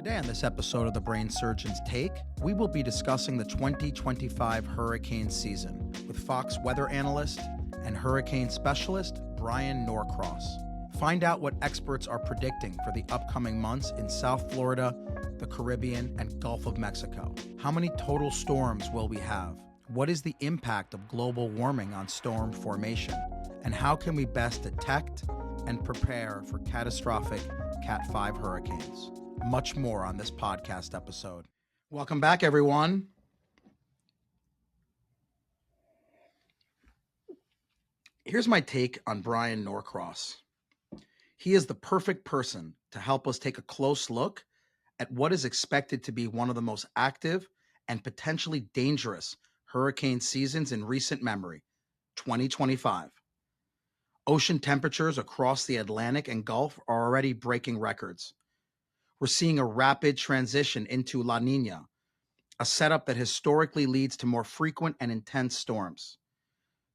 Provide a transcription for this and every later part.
Today on this episode of the Brain Surgeon's Take, we will be discussing the 2025 hurricane season with Fox weather analyst and hurricane specialist Bryan Norcross. Find out what experts are predicting for the upcoming months in South Florida, the Caribbean, and Gulf of Mexico. How many total storms will we have? What is the impact of global warming on storm formation? And how can we best detect and prepare for catastrophic Cat 5 hurricanes? Much more on this podcast episode. Welcome back, everyone. Here's my take on Bryan Norcross. He is the perfect person to help us take a close look at what is expected to be one of the most active and potentially dangerous hurricane seasons in recent memory, 2025. Ocean temperatures across the Atlantic and Gulf are already breaking records. We're seeing a rapid transition into La Nina, a setup that historically leads to more frequent and intense storms.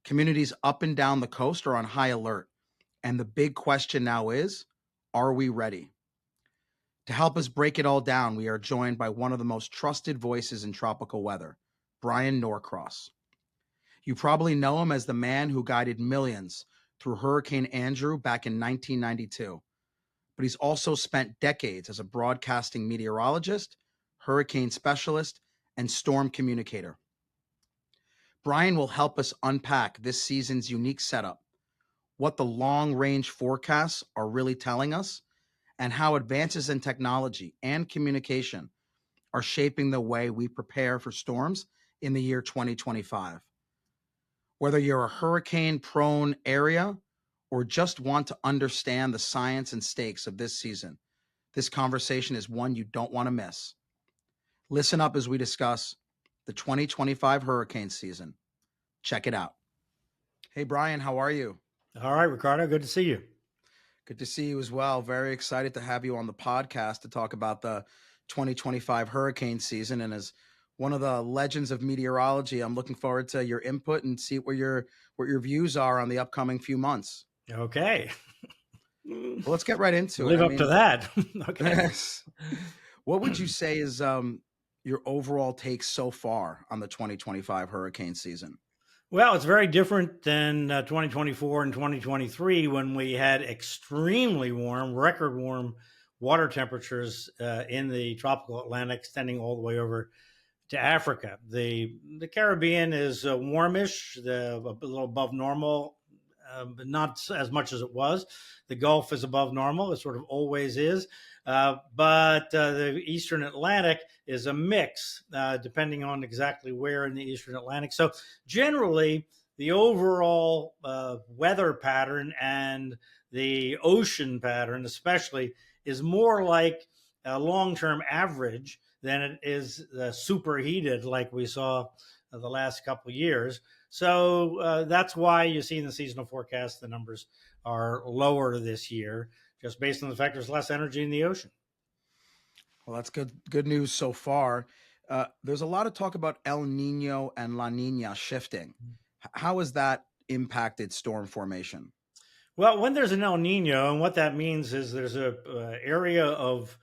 Communities up and down the coast are on high alert, and the big question now is, are we ready? To help us break it all down, we are joined by one of the most trusted voices in tropical weather, Bryan Norcross. You probably know him as the man who guided millions through Hurricane Andrew back in 1992. But he's also spent decades as a broadcasting meteorologist, hurricane specialist, and storm communicator. Bryan will help us unpack this season's unique setup, what the long-range forecasts are really telling us, and how advances in technology and communication are shaping the way we prepare for storms in the year 2025. Whether you're a hurricane-prone area or just want to understand the science and stakes of this season, this conversation is one you don't want to miss. Listen up as we discuss the 2025 hurricane season. Check it out. Hey, Bryan, how are you? All right, Ricardo, good to see you. Good to see you as well. Very excited to have you on the podcast to talk about the 2025 hurricane season. And as one of the legends of meteorology, I'm looking forward to your input and see what your views are on the upcoming few months. Okay. Well, let's get right into Live it. up to that. Okay. Yes. What would you say is your overall take so far on the 2025 hurricane season? Well, it's very different than 2024 and 2023 when we had extremely warm, record warm water temperatures in the tropical Atlantic extending all the way over to Africa. The Caribbean is warmish, a little above normal, but not as much as it was. The Gulf is above normal. It sort of always is. But the Eastern Atlantic is a mix, depending on exactly where in the Eastern Atlantic. So generally, the overall weather pattern and the ocean pattern especially is more like a long-term average than it is superheated like we saw the last couple of years. So that's why you see in the seasonal forecast the numbers are lower this year, just based on the fact there's less energy in the ocean. Well, that's good news so far. There's a lot of talk about El Nino and La Nina shifting. How has that impacted storm formation? Well, when there's an El Nino, and what that means is there's a area of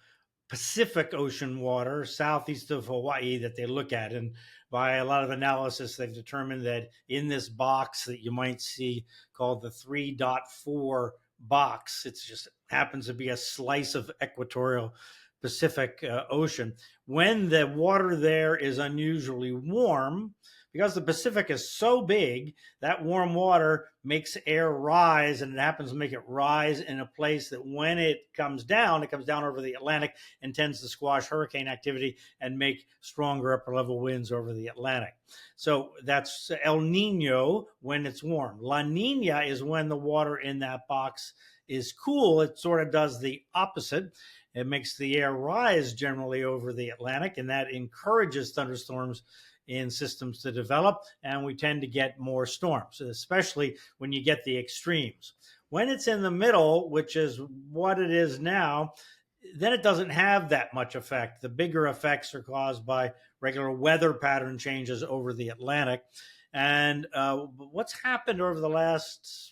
Pacific Ocean water southeast of Hawaii that they look at. And by a lot of analysis, they've determined that in this box that you might see called the 3.4 box, it just happens to be a slice of equatorial Pacific Ocean. When the water there is unusually warm, because the Pacific is so big, that warm water makes air rise, and it happens to make it rise in a place that when it comes down over the Atlantic and tends to squash hurricane activity and make stronger upper level winds over the Atlantic. So that's El Nino when it's warm. La Nina is when the water in that box is cool. It sort of does the opposite. It makes the air rise generally over the Atlantic, and that encourages thunderstorms in systems to develop, and we tend to get more storms, especially when you get the extremes. When it's in the middle, which is what it is now, then it doesn't have that much effect. The bigger effects are caused by regular weather pattern changes over the Atlantic. And what's happened over the last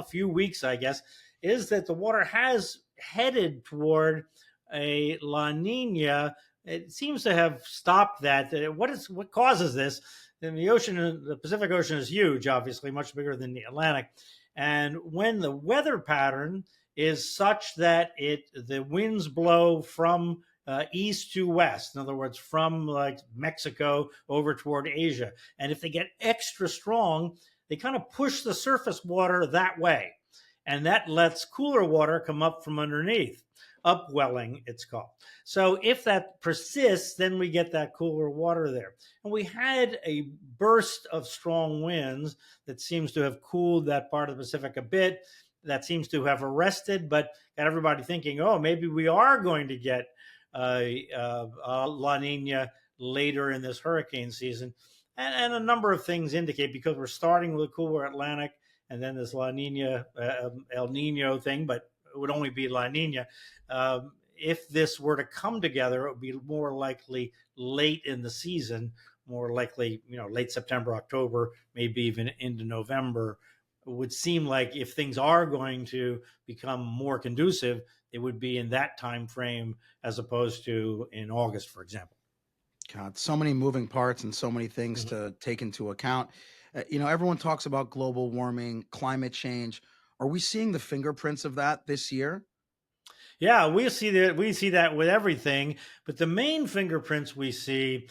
few weeks, I guess, is that the water has headed toward a La Nina. It seems to have stopped that. What causes this? And the ocean, the Pacific Ocean is huge, obviously much bigger than the Atlantic. And when the weather pattern is such that the winds blow from east to west, in other words, from like Mexico over toward Asia, and if they get extra strong, they kind of push the surface water that way, and that lets cooler water come up from underneath. Upwelling, it's called. So if that persists, then we get that cooler water there. And we had a burst of strong winds that seems to have cooled that part of the Pacific a bit. That seems to have arrested, but got everybody thinking, oh, maybe we are going to get La Nina later in this hurricane season. And a number of things indicate, because we're starting with a cooler Atlantic and then this La Nina, El Nino thing, but it would only be La Nina. If this were to come together, it would be more likely late in the season, more likely, late September, October, maybe even into November. It would seem like if things are going to become more conducive, it would be in that time frame as opposed to in August, for example. God, so many moving parts and so many things Mhm. to take into account. Everyone talks about global warming, climate change. Are we seeing the fingerprints of that this year? Yeah, we see that with everything, but the main fingerprints we see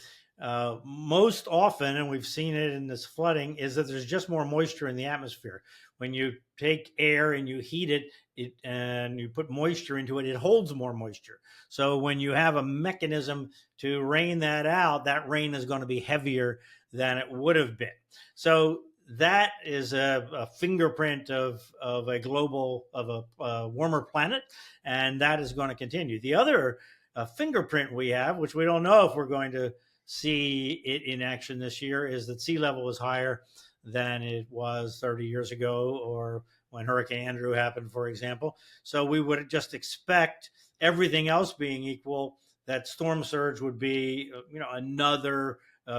most often, and we've seen it in this flooding, is that there's just more moisture in the atmosphere. When you take air and you heat it and you put moisture into it, it holds more moisture. So when you have a mechanism to rain that out, that rain is going to be heavier than it would have been. So that is a fingerprint of a global of a warmer planet, and that is going to continue. The other fingerprint we have, which we don't know if we're going to see it in action this year, is that sea level is higher than it was 30 years ago, or when Hurricane Andrew happened, for example. So we would just expect, everything else being equal, that storm surge would be another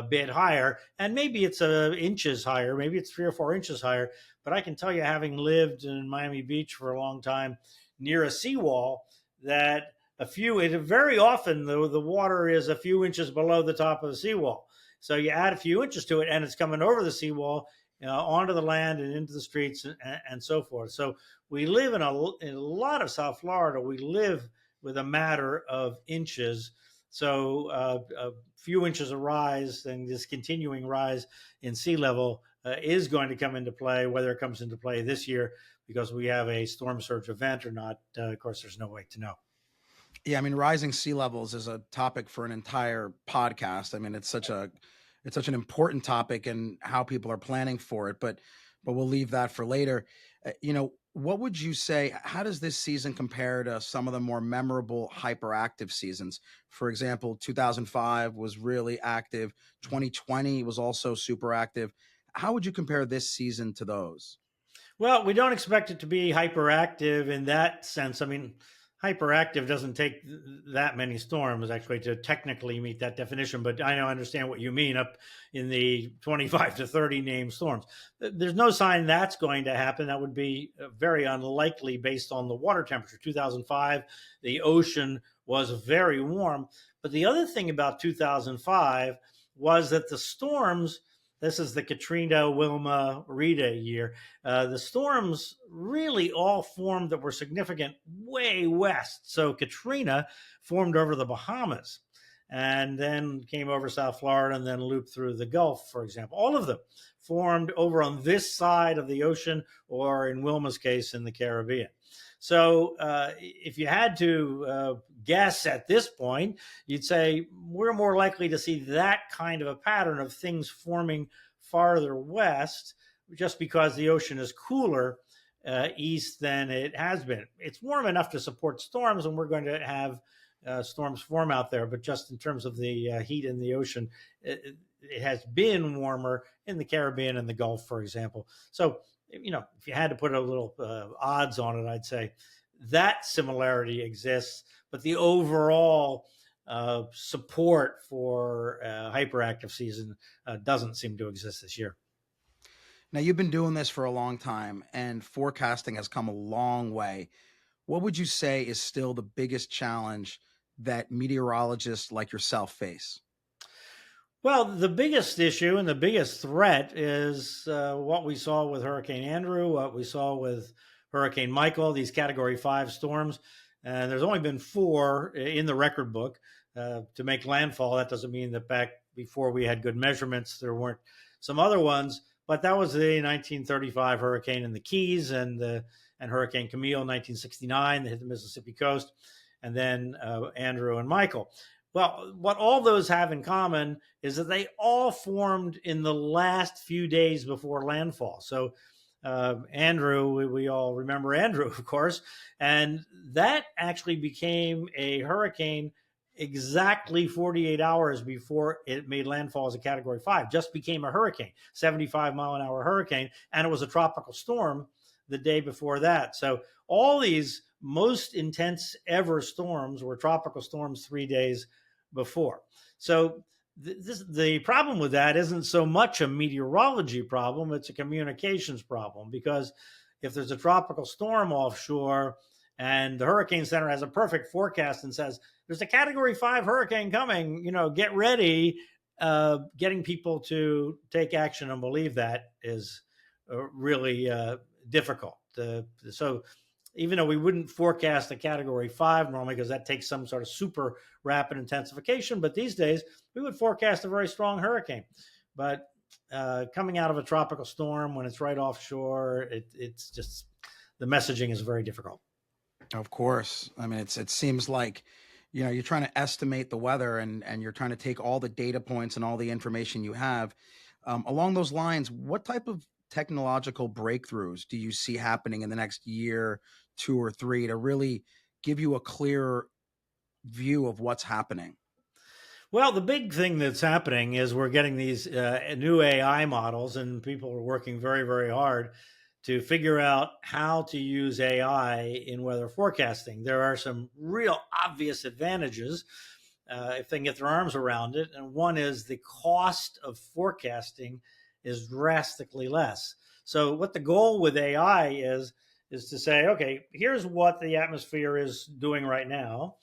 bit higher, and maybe it's inches higher, maybe it's 3 or 4 inches higher. But I can tell you, having lived in Miami Beach for a long time, near a seawall, that very often the water is a few inches below the top of the seawall. So you add a few inches to it, and it's coming over the seawall, onto the land and into the streets, and so forth. So we live in a lot of South Florida. We live with a matter of inches. So a few inches of rise, and this continuing rise in sea level is going to come into play. Whether it comes into play this year because we have a storm surge event or not, of course, there's no way to know. Yeah, I mean, rising sea levels is a topic for an entire podcast. I mean, it's such an important topic and how people are planning for it, but we'll leave that for later. What would you say? How does this season compare to some of the more memorable hyperactive seasons? For example, 2005 was really active. 2020 was also super active. How would you compare this season to those? Well, we don't expect it to be hyperactive in that sense. I mean, hyperactive doesn't take that many storms actually to technically meet that definition, but I understand what you mean, up in the 25 to 30 named storms. There's no sign that's going to happen. That would be very unlikely based on the water temperature. 2005, the ocean was very warm. But the other thing about 2005 was that the storms, this is the Katrina, Wilma, Rita year. The storms really all formed that were significant way west. So Katrina formed over the Bahamas and then came over South Florida and then looped through the Gulf, for example. All of them formed over on this side of the ocean, or in Wilma's case, in the Caribbean. So if you had to guess at this point, you'd say we're more likely to see that kind of a pattern of things forming farther west, just because the ocean is cooler east than it has been. It's warm enough to support storms, and we're going to have storms form out there. But just in terms of the heat in the ocean, it has been warmer in the Caribbean and the Gulf, for example. So, if you had to put a little odds on it, I'd say that similarity exists, but the overall support for hyperactive season doesn't seem to exist this year. Now, you've been doing this for a long time and forecasting has come a long way. What would you say is still the biggest challenge that meteorologists like yourself face? Well, the biggest issue and the biggest threat is what we saw with Hurricane Andrew, what we saw with Hurricane Michael, these Category 5 storms. And there's only been four in the record book to make landfall. That doesn't mean that back before we had good measurements, there weren't some other ones. But that was the 1935 hurricane in the Keys and Hurricane Camille 1969 that hit the Mississippi coast, and then Andrew and Michael. Well, what all those have in common is that they all formed in the last few days before landfall. So, Andrew, we all remember Andrew, of course, and that actually became a hurricane exactly 48 hours before it made landfall as a Category 5. Just became a hurricane, 75-mile-an-hour hurricane, and it was a tropical storm the day before that. So all these most intense ever storms were tropical storms 3 days before. So the problem with that isn't so much a meteorology problem, it's a communications problem, because if there's a tropical storm offshore and the Hurricane Center has a perfect forecast and says there's a Category 5 hurricane coming, get ready, getting people to take action and believe that is really difficult. So even though we wouldn't forecast a Category 5 normally, because that takes some sort of super rapid intensification, but these days we would forecast a very strong hurricane. But coming out of a tropical storm when it's right offshore, it's just, the messaging is very difficult. Of course. I mean, it seems like, you're trying to estimate the weather, and you're trying to take all the data points and all the information you have. Along those lines, what type of technological breakthroughs do you see happening in the next year, two or three, to really give you a clear view of what's happening? Well, the big thing that's happening is we're getting these new AI models, and people are working very, very hard to figure out how to use AI in weather forecasting. There are some real obvious advantages if they can get their arms around it. And one is the cost of forecasting is drastically less. So, what the goal with AI is to say, okay, here's what the atmosphere is doing right now,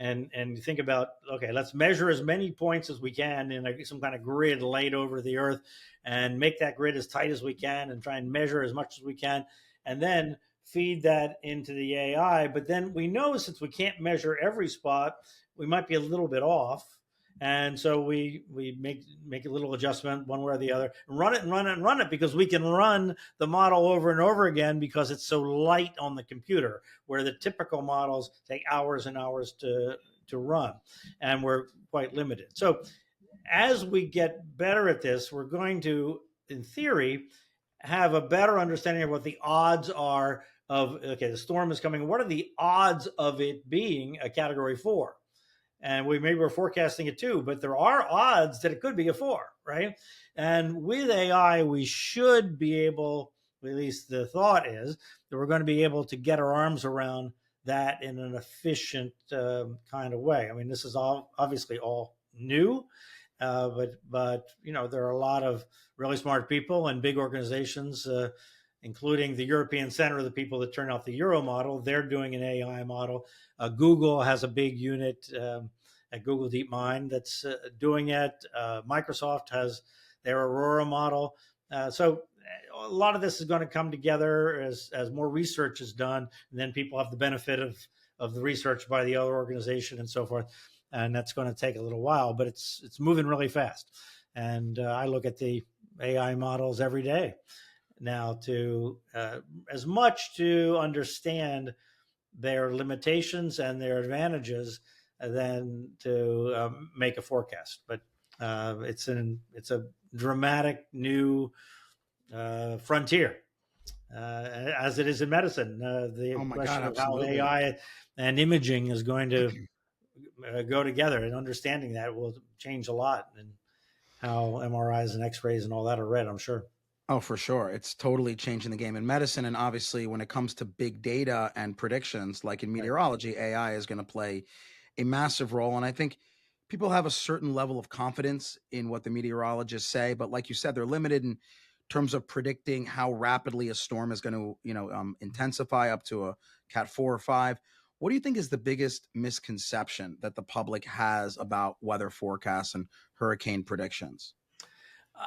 and think about, okay, let's measure as many points as we can in some kind of grid laid over the earth, and make that grid as tight as we can, and try and measure as much as we can, and then feed that into the AI. But then we know, since we can't measure every spot, we might be a little bit off, and so we make a little adjustment one way or the other, and run it and run it and run it, because we can run the model over and over again because it's so light on the computer, where the typical models take hours and hours to run, and we're quite limited. So as we get better at this, we're going to, in theory, have a better understanding of what the odds are of, okay, the storm is coming. What are the odds of it being a Category 4? And maybe we're forecasting it too, but there are odds that it could be a 4, right? And with AI, we should be able, at least the thought is, that we're going to be able to get our arms around that in an efficient kind of way. I mean, this is obviously all new, but there are a lot of really smart people and big organizations, including the European Center of the people that turn out the Euro model. They're doing an AI model. Google has a big unit at Google DeepMind that's doing it. Microsoft has their Aurora model. So a lot of this is going to come together as more research is done, and then people have the benefit of the research by the other organization and so forth. And that's going to take a little while, but it's moving really fast. And I look at the AI models every day now to as much to understand their limitations and their advantages than to make a forecast. But it's a dramatic new frontier, as it is in medicine. The Oh my God, question of how absolutely. AI and imaging is going to go together, and understanding that will change a lot, and how MRIs and X-rays and all that are read, I'm sure. Oh, for sure. It's totally changing the game in medicine. And obviously, when it comes to big data and predictions, like in Right. meteorology, AI is going to play a massive role. And I think people have a certain level of confidence in what the meteorologists say. But like you said, they're limited in terms of predicting how rapidly a storm is going to, intensify up to a Cat 4 or 5. What do you think is the biggest misconception that the public has about weather forecasts and hurricane predictions?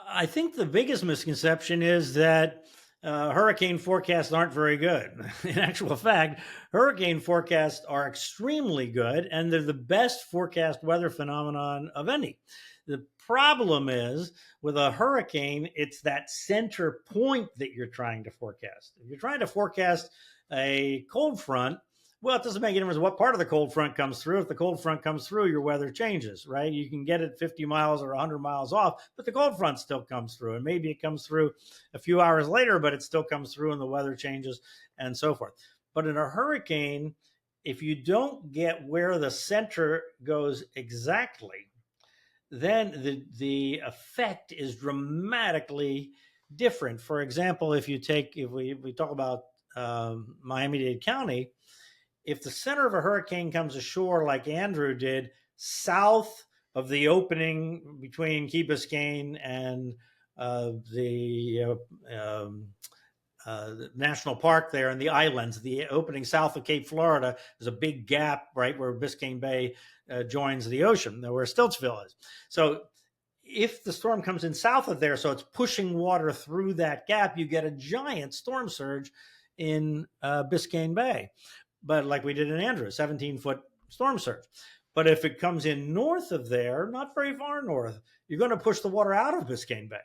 I think the biggest misconception is that hurricane forecasts aren't very good. In actual fact, hurricane forecasts are extremely good, and they're the best forecast weather phenomenon of any. The problem is with a hurricane, it's that center point that you're trying to forecast. If you're trying to forecast a cold front, well, it doesn't make any difference what part of the cold front comes through. If the cold front comes through, your weather changes, right? You can get it 50 miles or 100 miles off, but the cold front still comes through. And maybe it comes through a few hours later, but it still comes through and the weather changes and so forth. But in a hurricane, if you don't get where the center goes exactly, then the effect is dramatically different. For example, if we talk about Miami-Dade County, if the center of a hurricane comes ashore like Andrew did, south of the opening between Key Biscayne and the national park there and the islands, the opening south of Cape Florida, there's a big gap right where Biscayne Bay joins the ocean, where Stiltsville is. So if the storm comes in south of there, so it's pushing water through that gap, you get a giant storm surge in Biscayne Bay. But like we did in Andrew, 17-foot storm surge. But if it comes in north of there, not very far north, you're going to push the water out of Biscayne Bay.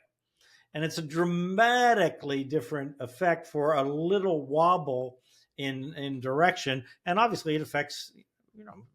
And it's a dramatically different effect for a little wobble in direction. And obviously it affects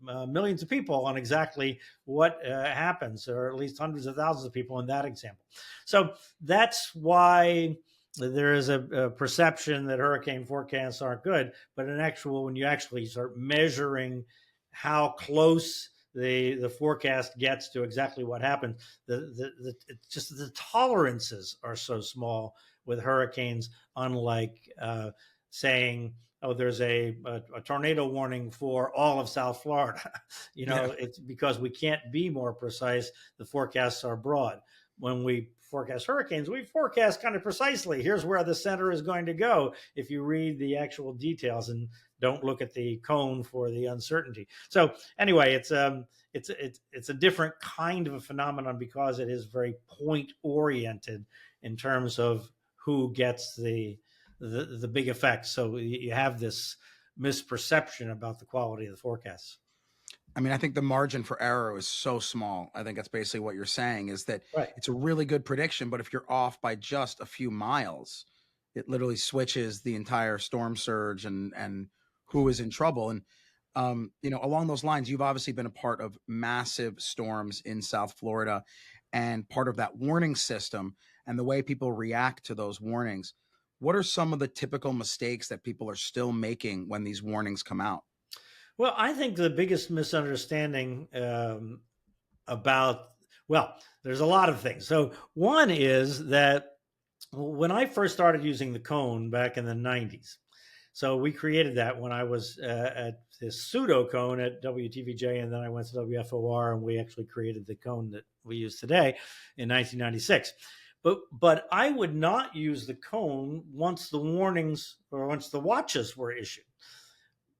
millions of people on exactly what happens, or at least hundreds of thousands of people in that example. So that's why there is a perception that hurricane forecasts aren't good, but when you actually start measuring how close the forecast gets to exactly what happens, it's just the tolerances are so small with hurricanes, unlike saying, oh, there's a tornado warning for all of South Florida. It's because we can't be more precise. The forecasts are broad. When we forecast hurricanes, we forecast kind of precisely. Here's where the center is going to go if you read the actual details and don't look at the cone for the uncertainty. So anyway, it's a different kind of a phenomenon because it is very point oriented in terms of who gets the big effects. So you have this misperception about the quality of the forecasts. I mean, I think the margin for error is so small. I think that's basically what you're saying, is that Right. it's a really good prediction, but if you're off by just a few miles, it literally switches the entire storm surge and who is in trouble. And along those lines, you've obviously been a part of massive storms in South Florida and part of that warning system and the way people react to those warnings. What are some of the typical mistakes that people are still making when these warnings come out? Well, I think the biggest misunderstanding there's a lot of things. So one is that when I first started using the cone back in the 90s, so we created that when I was at this pseudo cone at WTVJ, and then I went to WFOR, and we actually created the cone that we use today in 1996. But I would not use the cone once the warnings or once the watches were issued.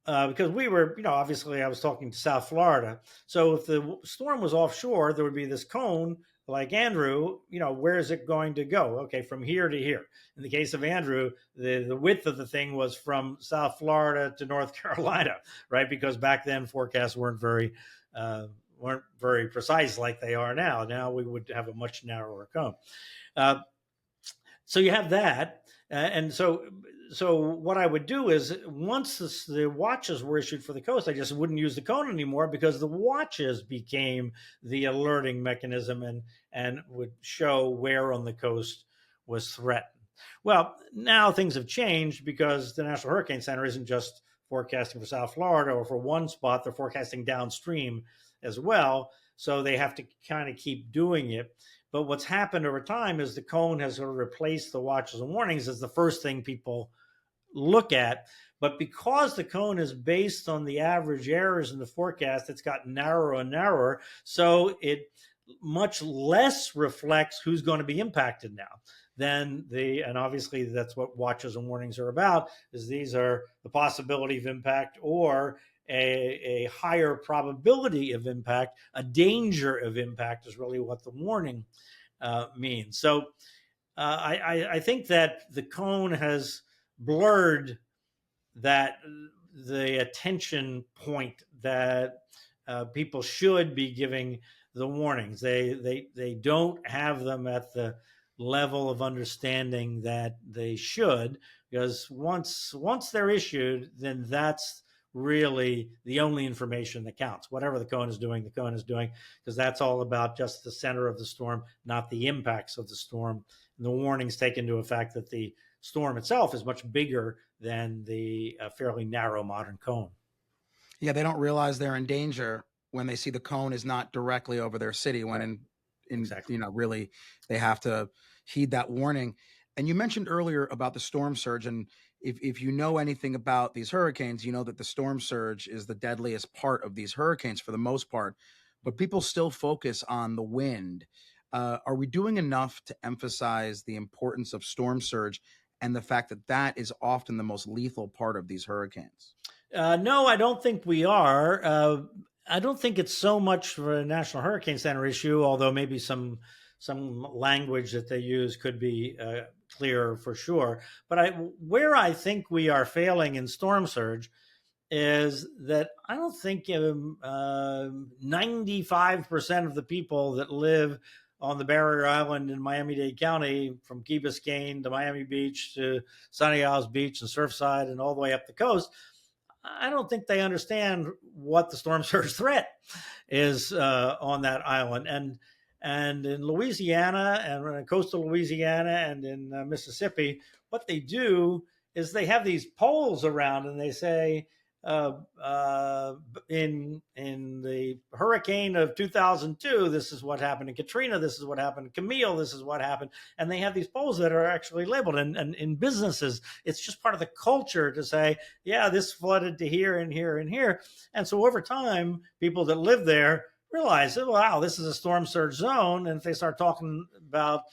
Because we were, obviously I was talking to South Florida. So if the storm was offshore, there would be this cone like Andrew, where is it going to go? Okay, from here to here. In the case of Andrew, the width of the thing was from South Florida to North Carolina, right? Because back then forecasts weren't very precise like they are now. Now we would have a much narrower cone. So you have that. And so what I would do is once the watches were issued for the coast, I just wouldn't use the cone anymore because the watches became the alerting mechanism and would show where on the coast was threatened. Well, now things have changed because the National Hurricane Center isn't just forecasting for South Florida or for one spot, they're forecasting downstream as well. So they have to kind of keep doing it. But what's happened over time is the cone has sort of replaced the watches and warnings as the first thing people look at. But because the cone is based on the average errors in the forecast, it's gotten narrower and narrower. So it much less reflects who's going to be impacted now than and obviously that's what watches and warnings are about, is these are the possibility of impact or a higher probability of impact. A danger of impact is really what the warning means. So I think that the cone has blurred that the attention point that people should be giving the warnings. They don't have them at the level of understanding that they should, because once they're issued, then that's really the only information that counts. Whatever the cone is doing, the cone is doing, because that's all about just the center of the storm, not the impacts of the storm. And the warnings take into effect that the storm itself is much bigger than the fairly narrow modern cone. Yeah, they don't realize they're in danger when they see the cone is not directly over their city. When Right. in Exactly. really they have to heed that warning. And you mentioned earlier about the storm surge, and if you know anything about these hurricanes, you know that the storm surge is the deadliest part of these hurricanes for the most part. But people still focus on the wind. Are we doing enough to emphasize the importance of storm surge and the fact that that is often the most lethal part of these hurricanes? No, I don't think we are. I don't think it's so much for a National Hurricane Center issue, although maybe some language that they use could be clearer for sure. But where I think we are failing in storm surge is that I don't think 95% of the people that live on the barrier island in Miami-Dade County, from Key Biscayne to Miami Beach to Sunny Isles Beach and Surfside and all the way up the coast, I don't think they understand what the storm surge threat is on that island. And in Louisiana and in coastal Louisiana and in Mississippi, what they do is they have these poles around, and they say, in the hurricane of 2002, this is what happened. In Katrina, this is what happened. Camille, this is what happened. And they have these poles that are actually labeled. And in businesses, it's just part of the culture to say, yeah, this flooded to here and here and here. And so over time, people that live there realize, oh, wow, this is a storm surge zone. And if they start talking about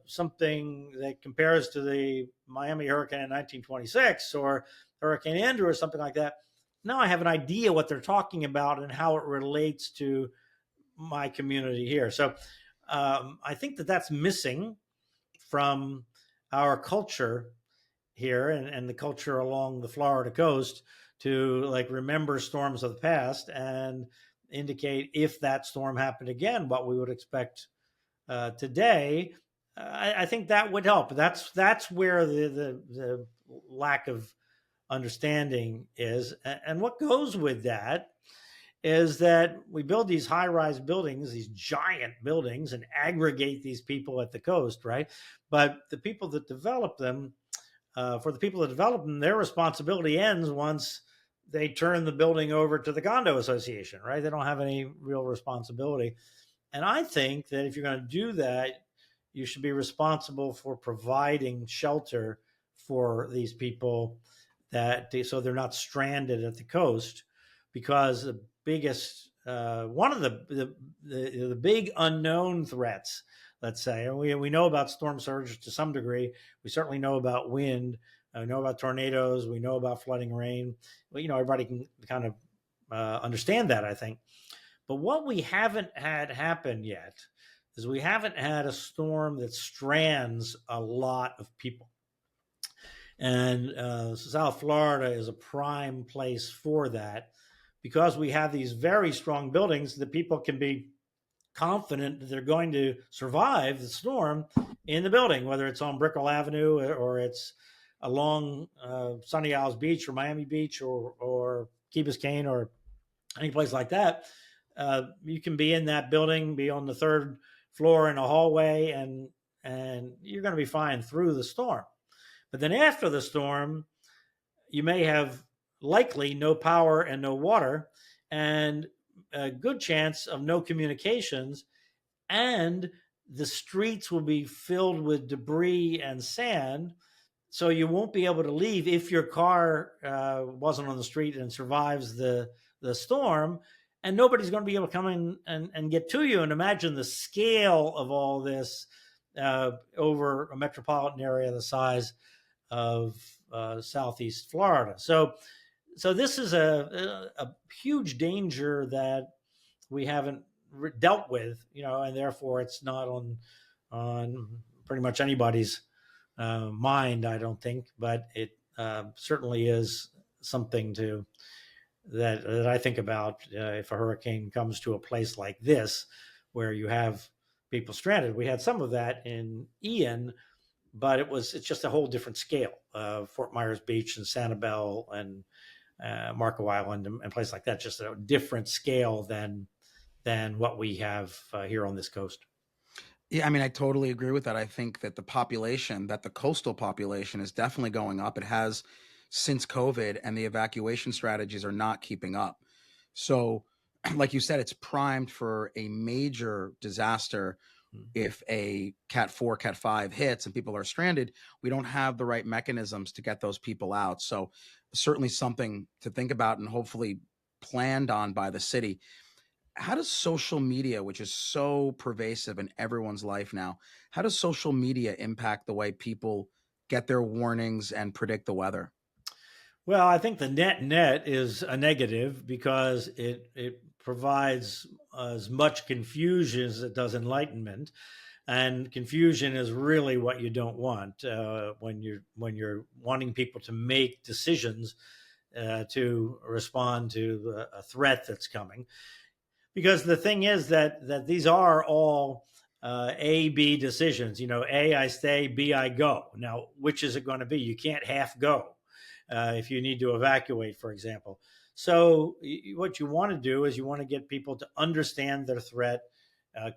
something that compares to the Miami hurricane in 1926 or Hurricane Andrew or something like that, now I have an idea what they're talking about and how it relates to my community here. So I think that that's missing from our culture here, and the culture along the Florida coast, to like remember storms of the past and indicate if that storm happened again, what we would expect today. I think that would help. That's where the lack of understanding is. And what goes with that is that we build these high rise buildings, these giant buildings, and aggregate these people at the coast, right? But the people that develop them, for the people that develop them, their responsibility ends once they turn the building over to the condo association, right? They don't have any real responsibility. And I think that if you're going to do that, you should be responsible for providing shelter for these people, so they're not stranded at the coast. Because the biggest one of the big unknown threats, let's say, and we know about storm surge to some degree. We certainly know about wind. We know about tornadoes. We know about flooding rain. Well, everybody can kind of understand that, I think. But what we haven't had happen yet is we haven't had a storm that strands a lot of people. And South Florida is a prime place for that, because we have these very strong buildings that people can be confident that they're going to survive the storm in the building, whether it's on Brickell Avenue or it's along Sunny Isles Beach or Miami Beach or Key Biscayne or any place like that. You can be in that building, be on the third floor in a hallway, and you're going to be fine through the storm. But then after the storm, you may have likely no power and no water, and a good chance of no communications, and the streets will be filled with debris and sand. So you won't be able to leave if your car wasn't on the street and survives the storm, and nobody's going to be able to come in and get to you. And imagine the scale of all this over a metropolitan area the size of Southeast Florida. So So this is a huge danger that we haven't dealt with, and therefore it's not on pretty much anybody's mind, I don't think, but it certainly is something to that I think about if a hurricane comes to a place like this, where you have people stranded. We had some of that in Ian, but it's just a whole different scale. Fort Myers Beach and Sanibel and Marco Island and places like that, just a different scale than what we have here on this coast. Yeah, I mean, I totally agree with that. I think that the coastal population is definitely going up. It has since COVID, and the evacuation strategies are not keeping up. So, like you said, it's primed for a major disaster if a Cat 4, Cat 5 hits and people are stranded. We don't have the right mechanisms to get those people out. So, certainly something to think about and hopefully planned on by the city. How does social media, which is so pervasive in everyone's life now, how does social media impact the way people get their warnings and predict the weather? Well, I think the net is a negative because it provides as much confusion as it does enlightenment, and confusion is really what you don't want when you're wanting people to make decisions to respond to a threat that's coming. Because the thing is that these are all A B decisions. A, I stay; B, I go. Now, which is it going to be? You can't half go if you need to evacuate, for example. So, what you want to do is you want to get people to understand their threat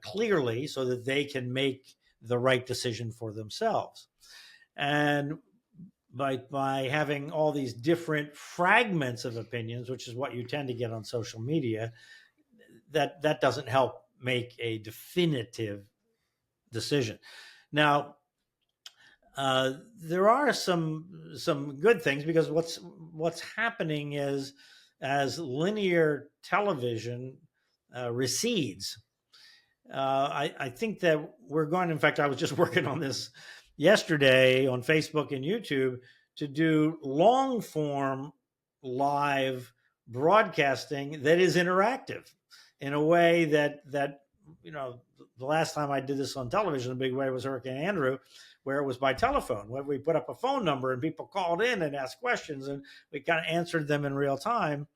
clearly, so that they can make the right decision for themselves. And by having all these different fragments of opinions, which is what you tend to get on social media, that doesn't help make a definitive decision. Now, there are some good things, because what's happening is, as linear television recedes, I think that we're going. In fact, I was just working on this yesterday on Facebook and YouTube to do long form live broadcasting that is interactive in a way that the last time I did this on television, a big way, was Hurricane Andrew, where it was by telephone, where we put up a phone number and people called in and asked questions, and we kind of answered them in real time,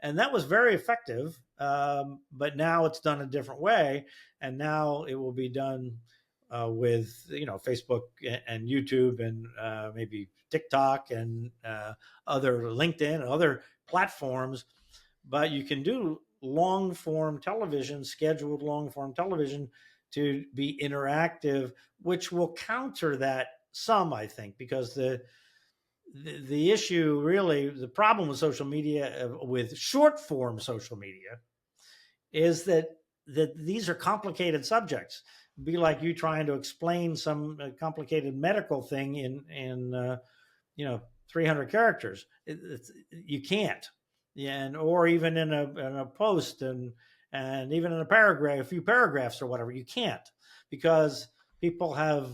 and that was very effective. But now it's done a different way, and now it will be done with Facebook and YouTube and maybe TikTok and other LinkedIn and other platforms. But you can do long form television, scheduled long form television, to be interactive, which will counter that some, I think, because the issue, really, the problem with social media, with short form social media, is that these are complicated subjects. It'd be like you trying to explain some complicated medical thing in 300 characters. You can't. Yeah, and or even in a post, and even in a paragraph, a few paragraphs or whatever, you can't, because people have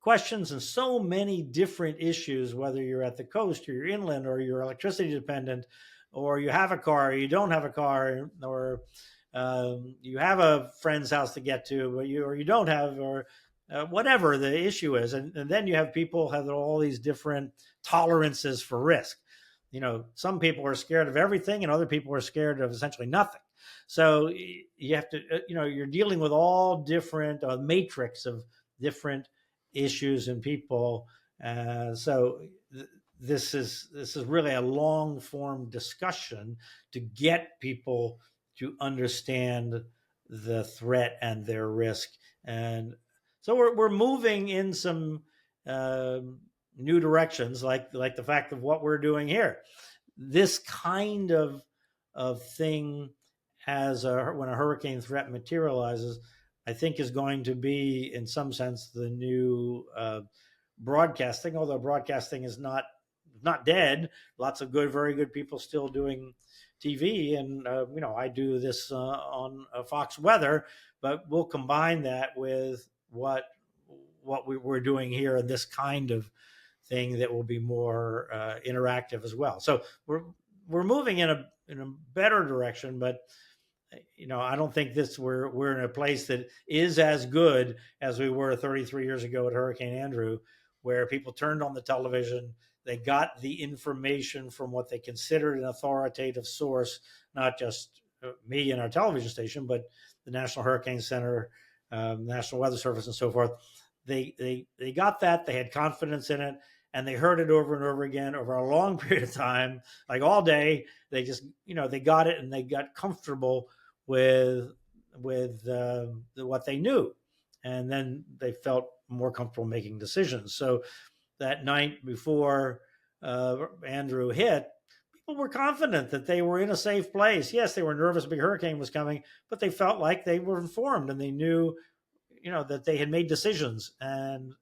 questions and so many different issues, whether you're at the coast or you're inland or you're electricity dependent, or you have a car or you don't have a car, or you have a friend's house to get to, but you don't have, or whatever the issue is. And then you have people have all these different tolerances for risk. Some people are scared of everything, and other people are scared of essentially nothing. So you have to, you're dealing with all different matrix of different issues and people. This is really a long form discussion to get people to understand the threat and their risk. And so we're moving in some new directions, like the fact of what we're doing here. This kind of thing, when a hurricane threat materializes, I think is going to be, in some sense, the new broadcasting. Although broadcasting is not dead, lots of very good people still doing TV, and I do this on Fox Weather, but we'll combine that with what we're doing here, and this kind of thing that will be more interactive as well. So we're moving in a better direction, but I don't think we're in a place that is as good as we were 33 years ago at Hurricane Andrew, where people turned on the television, they got the information from what they considered an authoritative source, not just me and our television station, but the National Hurricane Center, National Weather Service, and so forth. They got that, they had confidence in it, and they heard it over and over again over a long period of time, like all day. They just they got it, and they got comfortable with what they knew, and then they felt more comfortable making decisions. So that night before Andrew hit, people were confident that they were in a safe place. Yes, they were nervous a big hurricane was coming, but they felt like they were informed, and they knew that they had made decisions, and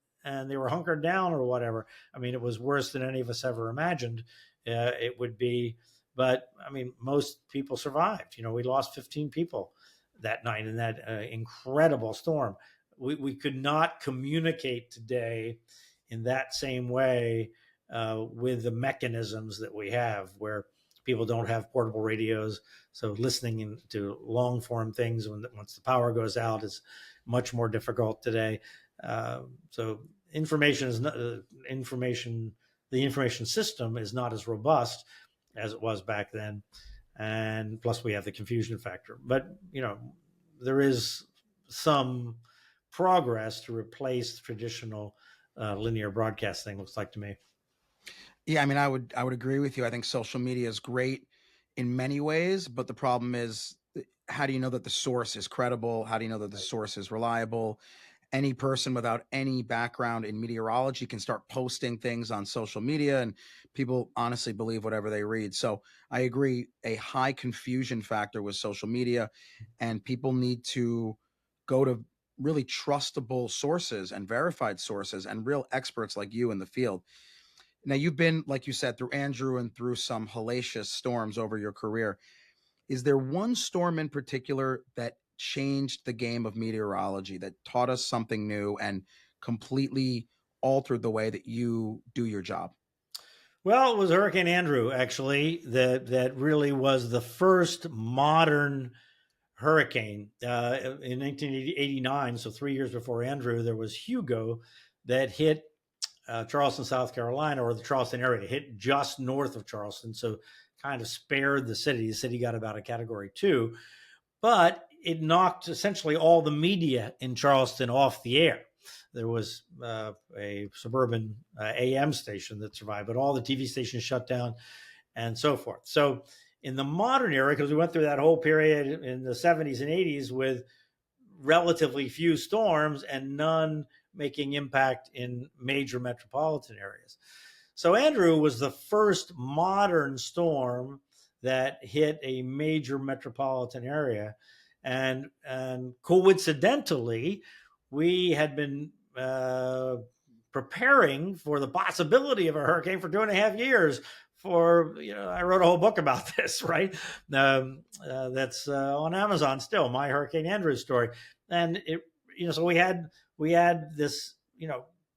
they were hunkered down or whatever. I mean, it was worse than any of us ever imagined it would be. But I mean, most people survived. We lost 15 people that night in that incredible storm. We could not communicate today in that same way with the mechanisms that we have, where people don't have portable radios. So listening to long form things once the power goes out is much more difficult today. So information is not, information. The information system is not as robust as it was back then, and plus we have the confusion factor. But there is some progress to replace traditional linear broadcasting. Looks like to me. Yeah, I mean, I would agree with you. I think social media is great in many ways, but the problem is, how do you know that the source is credible? How do you know that the source is reliable? Any person without any background in meteorology can start posting things on social media, and people honestly believe whatever they read. So I agree, a high confusion factor with social media, and people need to go to really trustable sources and verified sources and real experts like you in the field. Now, you've been, like you said, through Andrew and through some hellacious storms over your career. Is there one storm in particular that changed the game of meteorology, that taught us something new and completely altered the way that you do your job? Well, it was Hurricane Andrew, actually, that really was the first modern hurricane. In 1989, so 3 years before Andrew, there was Hugo that hit Charleston, South Carolina, or the Charleston area. It hit just north of Charleston, so kind of spared the city. The city got about a Category 2, but it knocked essentially all the media in Charleston off the air. There was a suburban AM station that survived, but all the TV stations shut down and so forth. So in the modern era, because we went through that whole period in the 70s and 80s with relatively few storms and none making impact in major metropolitan areas. So Andrew was the first modern storm that hit a major metropolitan area. And coincidentally, we had been preparing for the possibility of a hurricane for 2.5 years. I wrote a whole book about this, right? That's on Amazon still, my Hurricane Andrew story. And so we had this,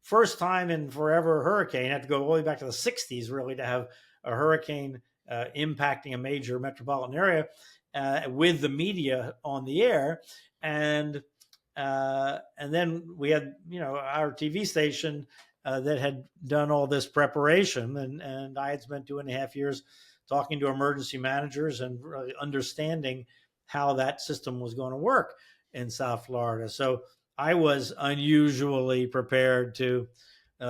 first time in forever hurricane. Had to go all the way back to the 60s really to have a hurricane impacting a major metropolitan area with the media on the air. And then we had, our TV station that had done all this preparation. And I had spent 2.5 years talking to emergency managers and really understanding how that system was going to work in South Florida. So I was unusually prepared to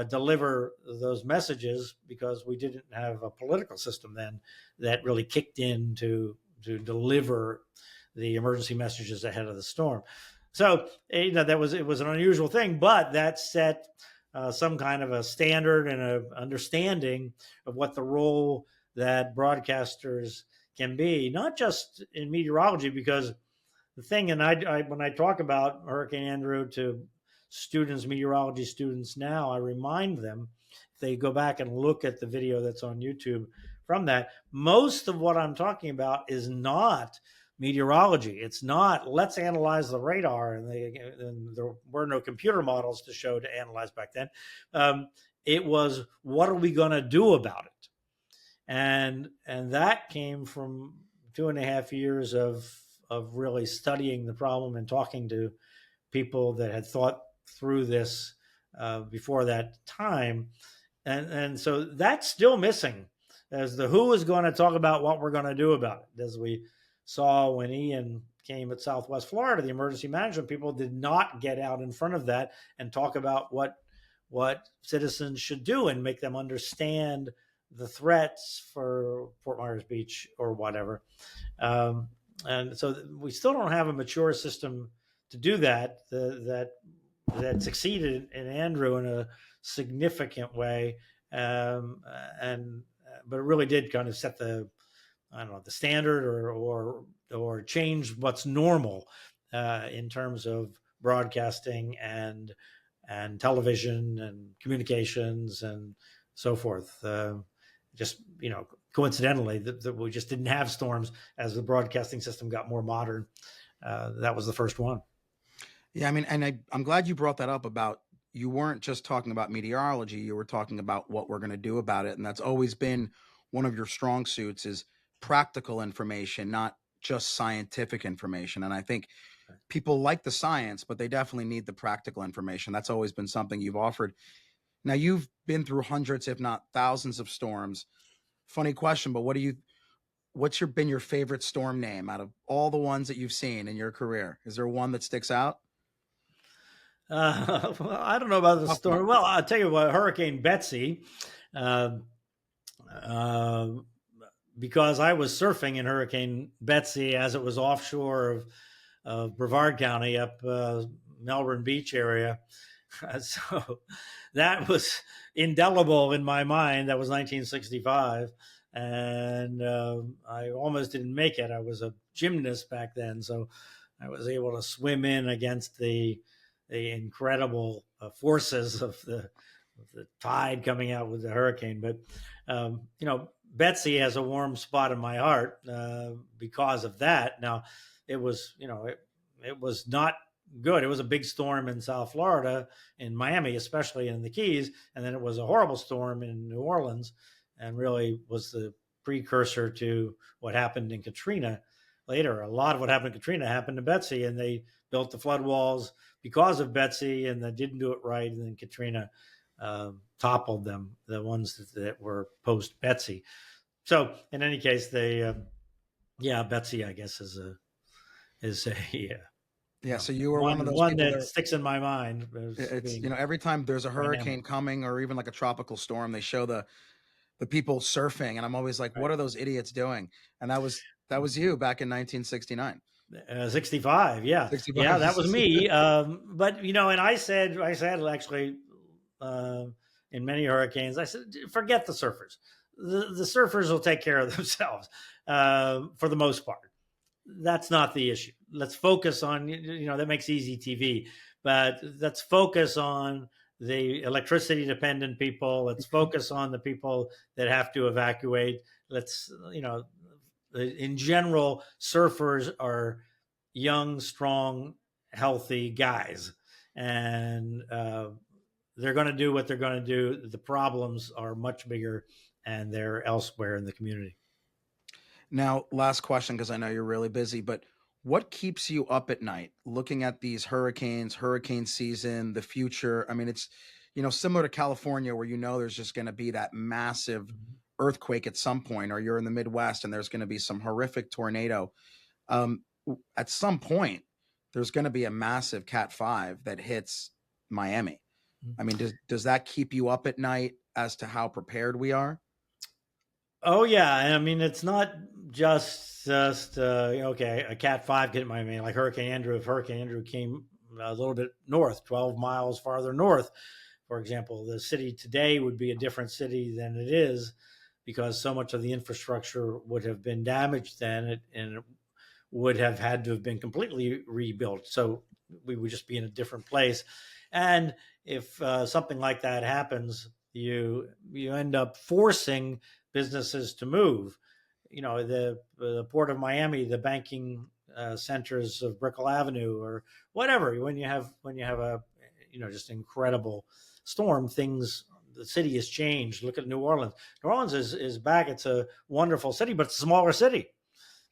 deliver those messages because we didn't have a political system then that really kicked in to deliver the emergency messages ahead of the storm. So it was an unusual thing, but that set some kind of a standard and an understanding of what the role that broadcasters can be, not just in meteorology, because the thing, and I when I talk about Hurricane Andrew to students, meteorology students now, I remind them, if they go back and look at the video that's on YouTube from that, most of what I'm talking about is not meteorology. It's not, let's analyze the radar, and there were no computer models to show to analyze back then. It was, what are we going to do about it? and that came from 2.5 years of really studying the problem and talking to people that had thought through this before that time, and so that's still missing. As the who is going to talk about what we're going to do about it, as we saw when Ian came at Southwest Florida, the emergency management people did not get out in front of that and talk about what citizens should do and make them understand the threats for Fort Myers Beach or whatever. Um, and so we still don't have a mature system to do that. That succeeded in Andrew in a significant way, and but it really did kind of set the, I don't know, the standard, or change what's normal in terms of broadcasting and television and communications and so forth. Just, coincidentally, that we just didn't have storms as the broadcasting system got more modern. That was the first one. Yeah, I mean, and I'm glad you brought that up about you weren't just talking about meteorology, you were talking about what we're going to do about it. And that's always been one of your strong suits is practical information, not just scientific information. And I think people like the science, but they definitely need the practical information. That's always been something you've offered. Now you've been through hundreds, if not thousands of storms. Funny question, but what's been your favorite storm name out of all the ones that you've seen in your career? Is there one that sticks out? Well, I don't know about the Tough one. storm. Well, I'll tell you what, Hurricane Betsy, uh, uh, because I was surfing in Hurricane Betsy as it was offshore of Brevard County up Melbourne Beach area. So that was indelible in my mind. That was 1965. And I almost didn't make it. I was a gymnast back then. So I was able to swim in against the incredible forces of the tide coming out with the hurricane. But Betsy has a warm spot in my heart because of that. Now, it was it was not good. It was a big storm in South Florida, in Miami, especially in the Keys, and then it was a horrible storm in New Orleans, and really was the precursor to what happened in Katrina later. A lot of what happened in Katrina happened to Betsy, and they built the flood walls because of Betsy, and they didn't do it right, and then Katrina toppled them, the ones that were post Betsy. So in any case, Betsy, I guess, is a Yeah, so you were one of those one people that that sticks in my mind as it's being every time there's a dynamic. hurricane coming or even like a tropical storm, they show the people surfing, and I'm always like, what Right. are those idiots doing? And that was you back in 1969. 65. Yeah. 65. Yeah. That was me. But, and I said actually, uh, in many hurricanes, I said, forget the surfers. The surfers will take care of themselves for the most part. That's not the issue. Let's focus on, that makes easy TV, but let's focus on the electricity dependent people. Let's focus on the people that have to evacuate. Let's, in general, surfers are young, strong, healthy guys, and they're going to do what they're going to do. The problems are much bigger, and they're elsewhere in the community. Now, last question, because I know you're really busy, but what keeps you up at night looking at these hurricanes, hurricane season, the future? I mean, it's, similar to California where there's just going to be that massive earthquake at some point, or you're in the Midwest and there's going to be some horrific tornado. At some point, there's going to be a massive Cat 5 that hits Miami. I mean, does that keep you up at night as to how prepared we are? Oh yeah, I mean it's not just okay. A Cat 5 hit Miami, like Hurricane Andrew. If Hurricane Andrew came a little bit north, 12 miles farther north, for example, the city today would be a different city than it is because so much of the infrastructure would have been damaged then, and it would have had to have been completely rebuilt. So we would just be in a different place. And if something like that happens, you end up forcing businesses to move. The Port of Miami, the banking centers of Brickell Avenue, or whatever. When you have a just incredible storm, things the city has changed. Look at New Orleans. New Orleans is back. It's a wonderful city, but it's a smaller city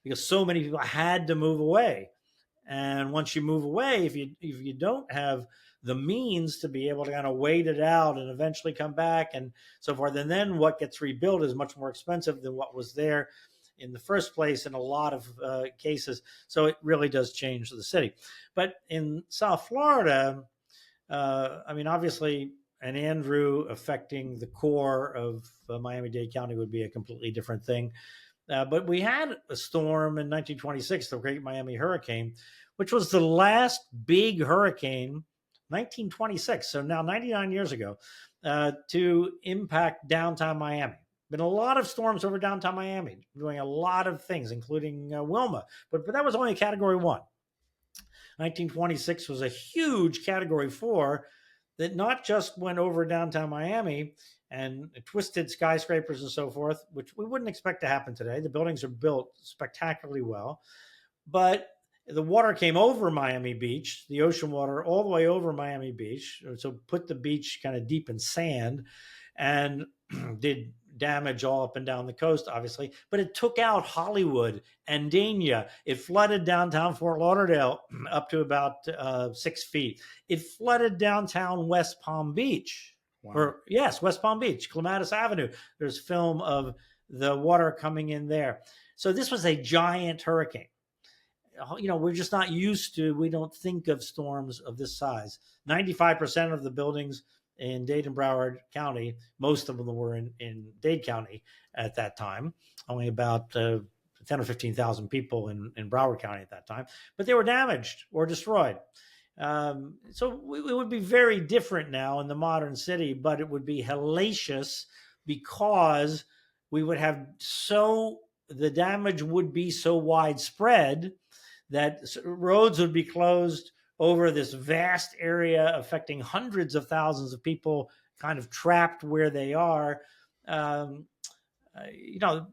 because so many people had to move away. And once you move away, if you don't have the means to be able to kind of wait it out and eventually come back and so forth, and then what gets rebuilt is much more expensive than what was there in the first place in a lot of cases. So it really does change the city. But in South Florida, I mean, obviously, an Andrew affecting the core of Miami-Dade County would be a completely different thing. But we had a storm in 1926, the Great Miami Hurricane, which was the last big hurricane, 1926, so now 99 years ago, to impact downtown Miami. Been a lot of storms over downtown Miami, doing a lot of things, including Wilma, but that was only a Category 1. 1926 was a huge Category 4 that not just went over downtown Miami and twisted skyscrapers and so forth, which we wouldn't expect to happen today. The buildings are built spectacularly well, but the water came over Miami Beach, the ocean water all the way over Miami Beach, so put the beach kind of deep in sand and did damage all up and down the coast, obviously, but it took out Hollywood and Dania. It flooded downtown Fort Lauderdale up to about 6 feet. It flooded downtown West Palm Beach. Wow. Or yes, West Palm Beach, Clematis Avenue. There's film of the water coming in there. So this was a giant hurricane. You know, we're just not used to, we don't think of storms of this size. 95% of the buildings in Dade and Broward County, most of them were in Dade County at that time, only about 10 or 15,000 people in Broward County at that time, but they were damaged or destroyed. So it would be very different now in the modern city, but it would be hellacious because we would have the damage would be so widespread that roads would be closed over this vast area affecting hundreds of thousands of people kind of trapped where they are. You know,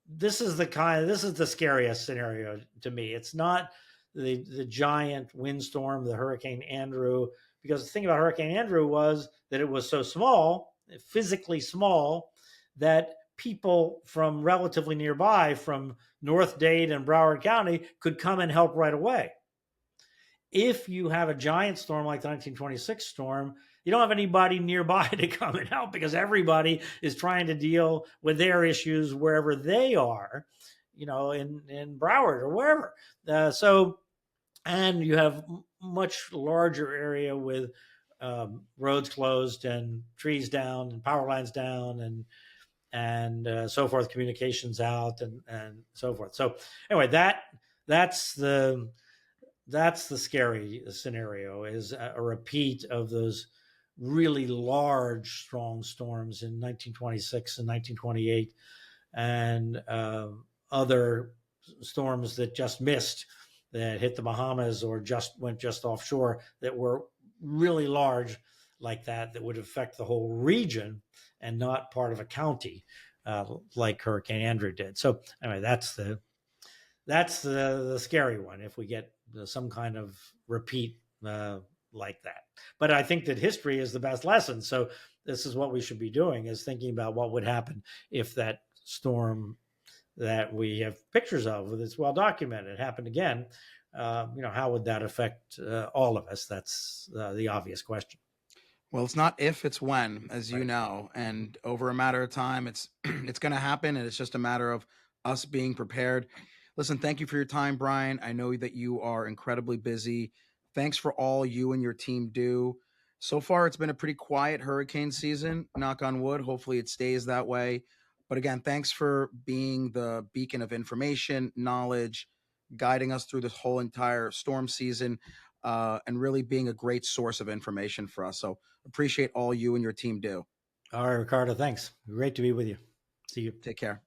this is the scariest scenario to me. It's not the giant windstorm, the Hurricane Andrew, because the thing about Hurricane Andrew was that it was so small, physically small, that people from relatively nearby, from North Dade and Broward County, could come and help right away. If you have a giant storm like the 1926 storm, you don't have anybody nearby to come and help because everybody is trying to deal with their issues wherever they are, you know, in Broward or wherever. And you have much larger area with roads closed and trees down and power lines down and so forth, communications out and so forth. So anyway, that's the scary scenario, is a repeat of those really large, strong storms in 1926 and 1928 and other storms that just missed, that hit the Bahamas or went just offshore, that were really large like that would affect the whole region and not part of a county like Hurricane Andrew did. So anyway, that's the scary one if we get some kind of repeat like that. But I think that history is the best lesson. So this is what we should be doing, is thinking about what would happen if that storm that we have pictures of, that's well documented, happened again. You know, how would that affect all of us? That's the obvious question. Well, it's not if, it's when, as you Right. know, and over a matter of time, it's it's going to happen, and it's just a matter of us being prepared. Listen, thank you for your time, Bryan. I know that you are incredibly busy. Thanks for all you and your team do. So far, it's been a pretty quiet hurricane season. Knock on wood. Hopefully, it stays that way. But again, thanks for being the beacon of information, knowledge, guiding us through this whole entire storm season, and really being a great source of information for us. So appreciate all you and your team do. All right, Ricardo, thanks. Great to be with you. See you. Take care.